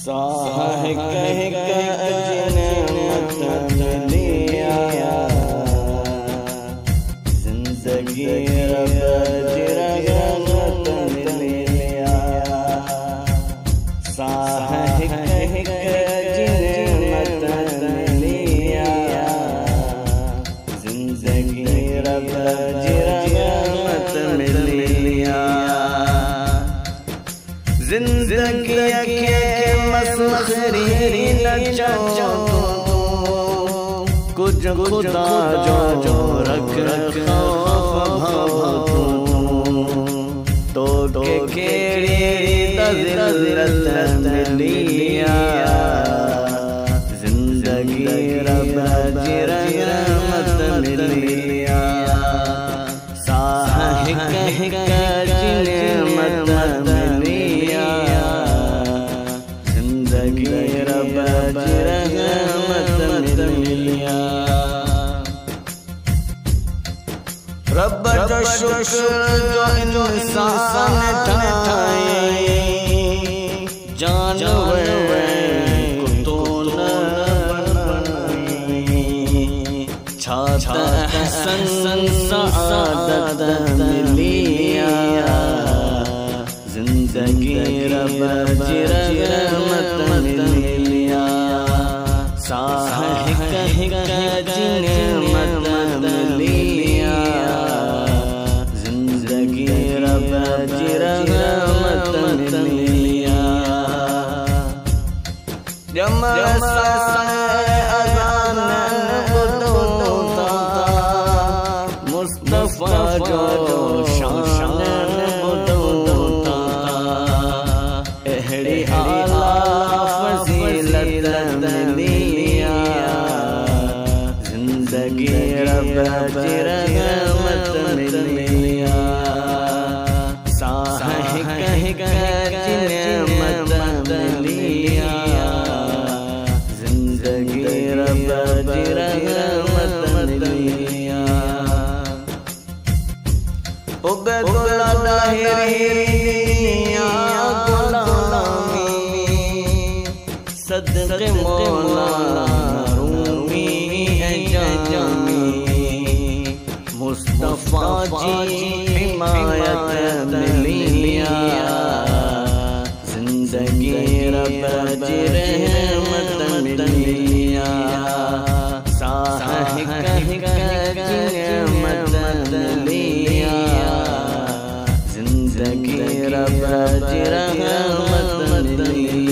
साह कह जिन्मत लिया जिंदगी रब रहमत लिया। साह कह जिन्मत लिया जिंदगी रब रहमत लिया। जिंदगी के मसखरी न जाओ कुछ खुदा जो रख तो केड़ी दज़िलत मिलिया जिंदगी रब रहमत मिलिया। साह कह जिन्मत मिलिया जिंदगी रब रहमत मिलिया। रब जो शुक्र जो इंसान ठाए जानवर को तो न छाता हसन सआदत मिलिया जिंदगी रब रहमत मिलिया। साह कह जिन्मत मिलिया जिंदगी रब रहमत मिलिया। जब अज़ान बुलंदा मुस्तफा जो शान बुलंदा एहड़ी आला फज़ीलत मिलिया जिंदगी रब रहमत मिलिया। साह कह जिन्मत मिलिया जिंदगी रब रहमत मिलिया। उबैदुल्लाह दाहिरिया गुलामी सदक़े मौला रूमी जामी मुस्तफा जी हिमायत मिलिया जिंदगी रब रहमत मिलिया। साह कह जिन्मत मिलिया जिंदगी रब रहमत मिलिया।